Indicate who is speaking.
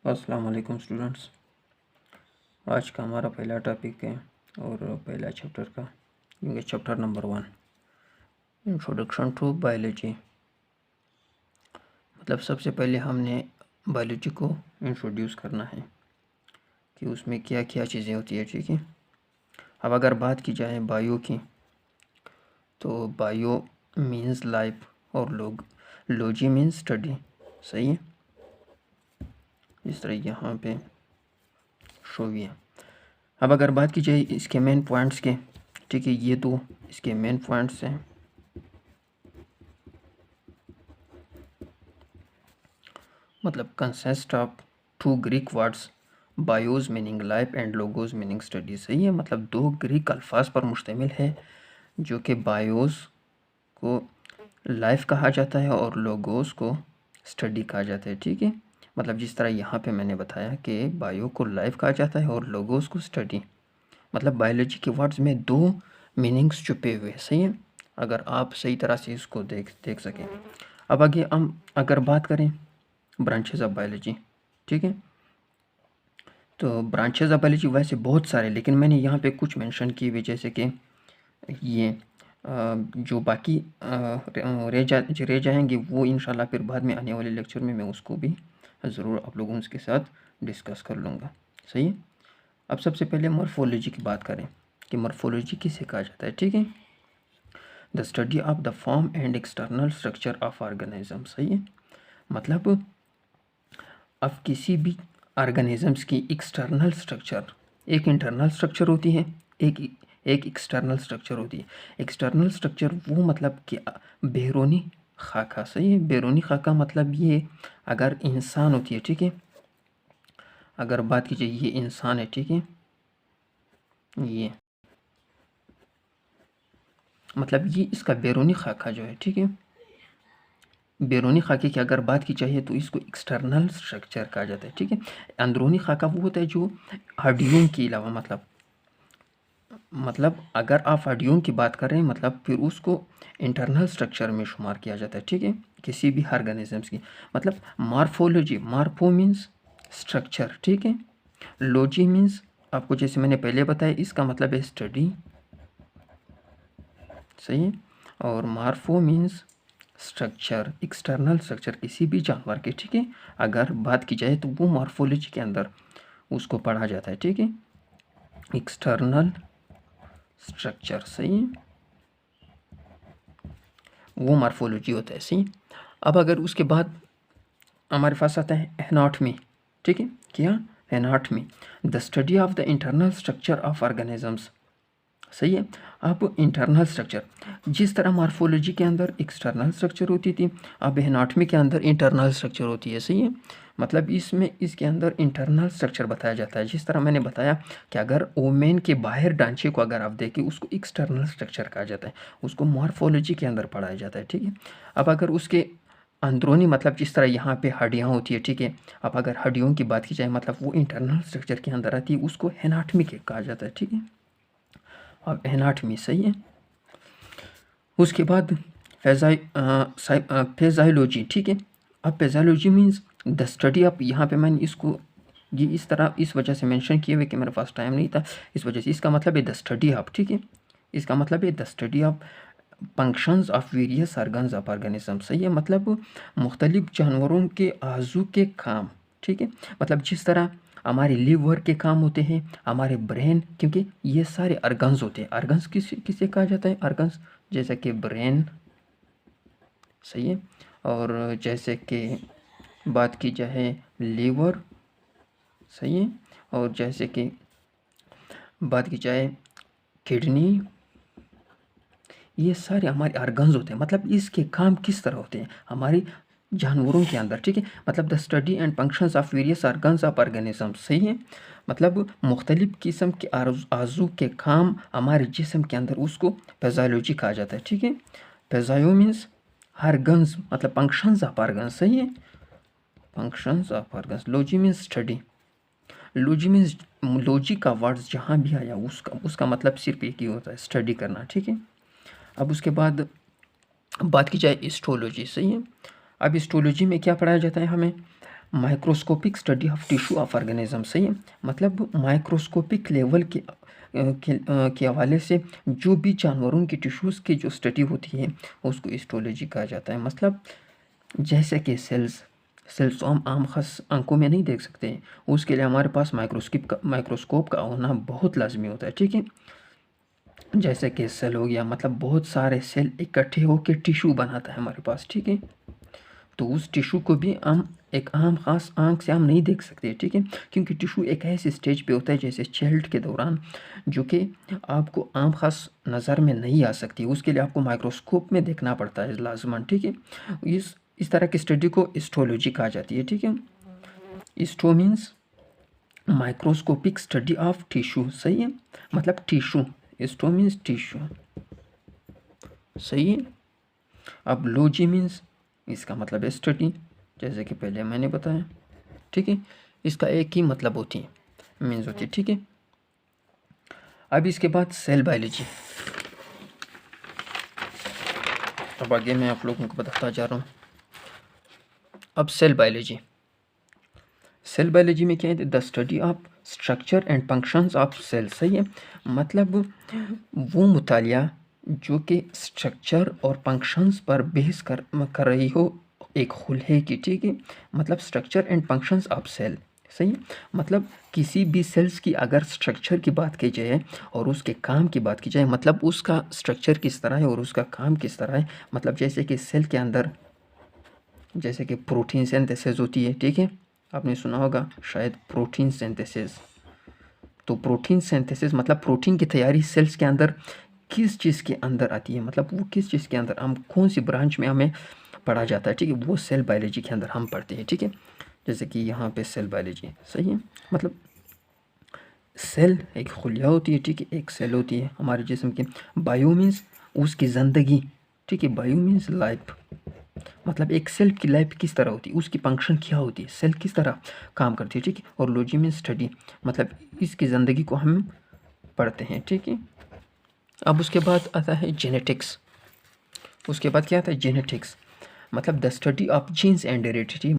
Speaker 1: अस्सलाम वालेकुम स्टूडेंट्स। आज का हमारा पहला टॉपिक है और पहला चैप्टर का ये chapter number 1 introduction to biology. मतलब सबसे पहले हमने बायोलॉजी को इंट्रोड्यूस करना है कि उसमें क्या क्या चीज़ें होती है। ठीक है, अब अगर बात की जाए बायो की, तो बायो मीन्स लाइफ और लॉजी मीन्स स्टडी। सही है, इस तरह यहाँ पे शो भी है। अब अगर बात की जाए इसके मेन पॉइंट्स के, ठीक है, ये तो इसके मेन पॉइंट्स हैं। मतलब consist of 2 Greek words, bios meaning life and logos meaning study. सही है, मतलब 2 ग्रीक अल्फाज पर मुश्तमिल है जो कि बायोज को लाइफ कहा जाता है और लोगोज को स्टडी कहा जाता है। ठीक है, मतलब जिस तरह यहाँ पे मैंने बताया कि बायो को लाइफ कहा जाता है और लोगोज को स्टडी। मतलब बायोलॉजी के वर्ड्स में 2 मीनिंग्स छुपे हुए हैं। सही है, अगर आप सही तरह से इसको देख सकें। अब आगे हम अगर बात करें ब्रांचेस ऑफ बायोलॉजी, ठीक है, तो ब्रांचेस ऑफ बायोलॉजी वैसे बहुत सारे, लेकिन मैंने यहाँ पे कुछ मेंशन किए हुए, जैसे कि ये जो बाकी रह जाएंगे वो इंशाल्लाह फिर बाद में आने वाले लेक्चर में मैं उसको भी ज़रूर आप लोगों के साथ डिस्कस कर लूँगा। सही है, अब सबसे पहले मॉर्फोलॉजी की बात करें कि मॉर्फोलॉजी किसे कहा जाता है। ठीक है, the study of the form and external structure of organism. सही है, मतलब अब किसी भी ऑर्गेनिजम्स की एक्सटर्नल स्ट्रक्चर, एक इंटरनल स्ट्रक्चर होती है, एक एक एक्सटर्नल स्ट्रक्चर होती है। एक्सटर्नल स्ट्रक्चर वो मतलब कि बैरूनी खाका। सही है, बैरूनी खाका मतलब ये अगर इंसान होती है, ठीक है, अगर बात की जाए ये इंसान है, ठीक है, ये मतलब ये इसका बैरूनी खाका जो है, ठीक है, बैरूनी खाके की अगर बात की चाहिए तो इसको एक्सटर्नल स्ट्रक्चर कहा जाता है। ठीक है, अंदरूनी खाका वो होता है जो हड्डियों के अलावा, मतलब अगर आप हड्डियों की बात कर रहे हैं मतलब फिर उसको इंटरनल स्ट्रक्चर में शुमार किया जाता है। ठीक है, किसी भी ऑर्गेनिजम्स की। मतलब मॉर्फोलॉजी, मॉर्फो मीन्स स्ट्रक्चर, ठीक है, लॉजी मीन्स आपको जैसे मैंने पहले बताया इसका मतलब है स्टडी। सही है, और morpho means structure, external structure किसी भी जानवर के। ठीक है, अगर बात की जाए तो वो मॉर्फोलॉजी के अंदर उसको पढ़ा जाता है। ठीक है, एक्सटर्नल स्ट्रक्चर, सही है, वो मॉर्फोलॉजी होता है। सही, अब अगर उसके बाद हमारे पास आता है एनाटॉमी। ठीक है, क्या anatomy, the study of the internal structure of organisms. सही है, अब इंटरनल स्ट्रक्चर जिस तरह मॉर्फोलॉजी के अंदर एक्सटर्नल स्ट्रक्चर होती थी, अब एनाटॉमी के अंदर इंटरनल स्ट्रक्चर होती है। सही है, मतलब इसमें इसके अंदर इंटरनल स्ट्रक्चर बताया जाता है। जिस तरह मैंने बताया कि अगर ओमेन के बाहर ढांचे को अगर आप देखें उसको एक्सटर्नल स्ट्रक्चर कहा जाता है, उसको मॉर्फोलॉजी के अंदर पढ़ाया जाता है। ठीक है, अब अगर उसके अंदरूनी मतलब जिस तरह यहाँ पे हड्डियाँ होती है, ठीक है, अब अगर हड्डियों की बात की जाए मतलब वो इंटरनल स्ट्रक्चर के अंदर आती है, उसको एनाटॉमी के कहा जाता है। ठीक है, अब एनाटॉमी। सही है, उसके बाद फेजाइलॉजी। ठीक है, अब फेजाइलॉजी मीन्स द स्टडी ऑफ, यहाँ पे मैंने इसको ये इस तरह इस वजह से मेंशन किए हुए कि मेरे पास टाइम नहीं था, इस वजह से इसका मतलब है द स्टडी ऑफ। ठीक है, इसका मतलब है the study of functions of various organs of organism. सही है, मतलब मुख्तलिफ जानवरों के आजू के काम। ठीक है, मतलब जिस तरह हमारे लीवर के काम होते हैं, हमारे ब्रेन, क्योंकि ये सारे ऑर्गन्स होते हैं। ऑर्गन्स किसे कहा जाता है, ऑर्गन्स जैसे कि ब्रेन। सही है, और जैसे कि बात की जाए लीवर। सही है, और जैसे कि बात की जाए किडनी, ये सारे हमारे ऑर्गन्स होते हैं। मतलब इसके काम किस तरह होते हैं हमारे जानवरों के अंदर। ठीक है, मतलब the study and functions of various organs of organism. सही है, मतलब मुख्तलिफ किस्म के आजू के काम हमारे जिस्म के अंदर, उसको फिजियोलॉजी कहा जाता है। ठीक है, फिजियो मीन्स ऑर्गन्स, मतलब फंक्शंस ऑफ ऑर्गन्स। सही है, functions of organs. Logy means study. Logy means, logy का वर्ड्स जहाँ भी आया उसका मतलब सिर्फ एक ही होता है, स्टडी करना। ठीक है, अब उसके बाद बात की जाए हिस्टोलॉजी। सही है, अब हिस्टोलॉजी में क्या पढ़ाया जाता है हमें, microscopic study of tissue of organism, सही है। मतलब माइक्रोस्कोपिक लेवल के हवाले से जो भी जानवरों की टिश्यूज़ की जो स्टडी होती है उसको हिस्टोलॉजी कहा जाता है। मतलब जैसे कि सेल्स तो हम आम खास आंखों में नहीं देख सकते हैं, उसके लिए हमारे पास माइक्रोस्कोप का होना बहुत लाजमी होता है, ठीक है। जैसे कि सेल हो गया, मतलब बहुत सारे सेल इकट्ठे होकर टिश्यू बनाता है हमारे पास, ठीक है। तो उस टिश्यू को भी हम एक आम खास आंख से हम नहीं देख सकते, ठीक है, क्योंकि टिश्यू एक ऐसे स्टेज पे होता है जैसे चाइल्ड के दौरान, जो कि आपको आम खास नज़र में नहीं आ सकती, उसके लिए आपको माइक्रोस्कोप में देखना पड़ता है लाजमन, ठीक है। इस तरह की स्टडी को हिस्टोलॉजी कहा जाती है, ठीक है। Histo means microscopic study of tissue, सही है। मतलब टिश्यू, हिस्टो मीन्स टिश्यू, सही है। अब लॉजी मीन्स, इसका मतलब है स्टडी, जैसे कि पहले मैंने बताया, ठीक है। इसका एक ही मतलब होती है, मीन्स होती है, ठीक है। अब इसके बाद सेल बायोलॉजी। अब आगे मैं आप लोगों को बताता जा रहा हूँ। अब सेल बायोलॉजी में क्या है, the study of structure and functions of cell, सही है। मतलब वो मुतालिया जो कि स्ट्रक्चर और फंक्शंस पर बहस कर रही हो एक खुले की, ठीक है। मतलब structure and functions of cell, सही है। मतलब किसी भी सेल्स की अगर स्ट्रक्चर की बात की जाए और उसके काम की बात की जाए, मतलब उसका स्ट्रक्चर किस तरह है और उसका काम किस तरह है। मतलब जैसे कि सेल के अंदर जैसे कि प्रोटीन सिंथेसिस होती है, ठीक है, आपने सुना होगा शायद प्रोटीन सिंथेसिस। तो प्रोटीन सिंथेसिस मतलब प्रोटीन की तैयारी सेल्स के अंदर किस चीज़ के अंदर आती है, मतलब वो किस चीज़ के अंदर, हम कौन सी ब्रांच में हमें पढ़ा जाता है, ठीक है, वो सेल बायोलॉजी के अंदर हम पढ़ते हैं, ठीक है। जैसे कि यहाँ पे सेल बायोलॉजी, सही है। मतलब सेल एक खुलिया होती है, ठीक है, एक सेल होती है हमारे जिस्म की। बायो मीन्स उसकी ज़िंदगी, ठीक है, बायो मीन्स लाइफ। मतलब एक सेल की लाइफ किस तरह होती है, उसकी फंक्शन क्या होती है, सेल किस तरह काम करती है, ठीक है। और लॉजी मीन्स स्टडी, मतलब इसकी ज़िंदगी को हम पढ़ते हैं, ठीक है। अब उसके बाद आता है जेनेटिक्स। उसके बाद क्या आता है, जेनेटिक्स, मतलब the study of genes and heredity.